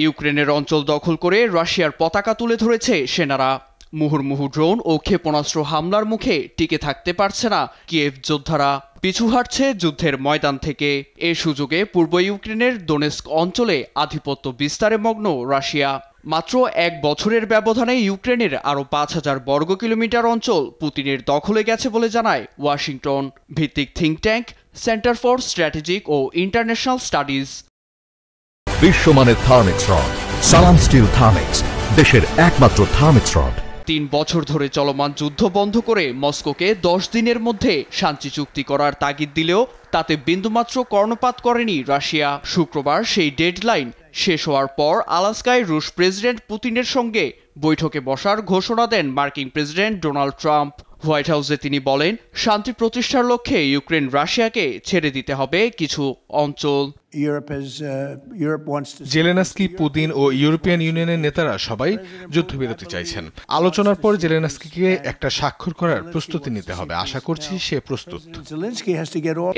ইউক্রেনের অঞ্চল দখল করে রাশিয়ার পতাকা তুলে ধরেছে সেনারা। মুহুর্মুহু ড্রোন ও ক্ষেপণাস্ত্র হামলার মুখে টিকে থাকতে পারছে না কিয়েভ যোদ্ধারা, পিছু হাঁটছে যুদ্ধের ময়দান থেকে। এ সুযোগে পূর্ব ইউক্রেনের দোনেস্ক অঞ্চলে আধিপত্য বিস্তারে মগ্ন রাশিয়া। মাত্র এক বছরের ব্যবধানে ইউক্রেনের আরও ৫,০০০ বর্গ কিলোমিটার অঞ্চল পুতিনের দখলে গেছে বলে জানায় ওয়াশিংটন ভিত্তিক think tank center for strategic ও ইন্টারন্যাশনাল স্টাডিজ। বিশ্বমানের Thermex rod, Salam steel Thermex, দেশের একমাত্র থার্মিক্স রড। ৩ বছর ধরে চলমান যুদ্ধ বন্ধ করে মস্কোকে ১০ দিনের মধ্যে শান্তি চুক্তি করার তাগিদ দিলেও তাতে বিন্দুমাত্র কর্ণপাত করেনি রাশিয়া। শুক্রবার সেই ডেডলাইন শেষ হওয়ার পর আলাস্কায় রুশ প্রেসিডেন্ট পুতিনের সঙ্গে বৈঠকে বসার ঘোষণা দেন মার্কিন প্রেসিডেন্ট ডোনাল্ড ট্রাম্প। হোয়াইট হাউসে তিনি বলেন, শান্তি প্রতিষ্ঠার লক্ষ্যে ইউক্রেন রাশিয়াকে ছেড়ে দিতে হবে কিছু অঞ্চল। জেলেনস্কি, পুতিন ও ইউরোপিয়ান ইউনিয়নের নেতারা সবাই যুদ্ধবিরতি চাইছেন। আলোচনার পর জেলেনস্কিকে একটা স্বাক্ষর করার প্রস্তুতি নিতে হবে। আশা করছি সে প্রস্তুত।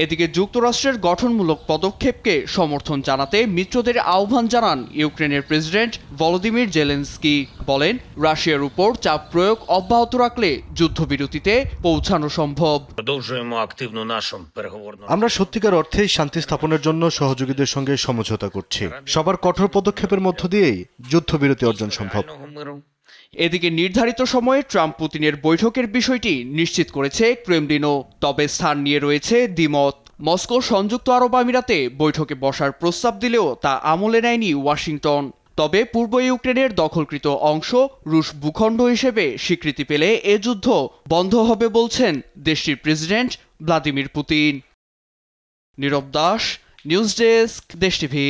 এদিকে যুক্তরাষ্ট্রের গঠনমূলক পদক্ষেপকে সমর্থন জানাতে মিত্রদের আহ্বান জানান ইউক্রেনের প্রেসিডেন্ট ভলোদিমির জেলেনস্কি। বলেন, রাশিয়ার উপর চাপ প্রয়োগ অব্যাহত রাখলে যুদ্ধবিরতিতে পৌঁছানো সম্ভব। আমরা সত্যিকার অর্থেই শান্তি স্থাপনের জন্য সহযোগীদের সঙ্গে সমঝোতা করছি। সবার কঠোর পদক্ষেপের মধ্য দিয়েই যুদ্ধবিরতি অর্জন সম্ভব। এদিকে নির্ধারিত সময়ে ট্রাম্প পুতিনের বৈঠকের বিষয়টি নিশ্চিত করেছে ক্রেমলিনও। তবে স্থান নিয়ে রয়েছে দ্বিমত। মস্কো সংযুক্ত আরব আমিরাতে বৈঠকে বসার প্রস্তাব দিলেও তা আমলে নেয়নি ওয়াশিংটন। তবে পূর্ব ইউক্রেনের দখলকৃত অংশ রুশ ভূখণ্ড হিসেবে স্বীকৃতি পেলে এ যুদ্ধ বন্ধ হবে বলছেন দেশটির প্রেসিডেন্ট ভ্লাদিমির পুতিন। নীরব দাস, নিউজ ডেস্ক, দেশ টিভি।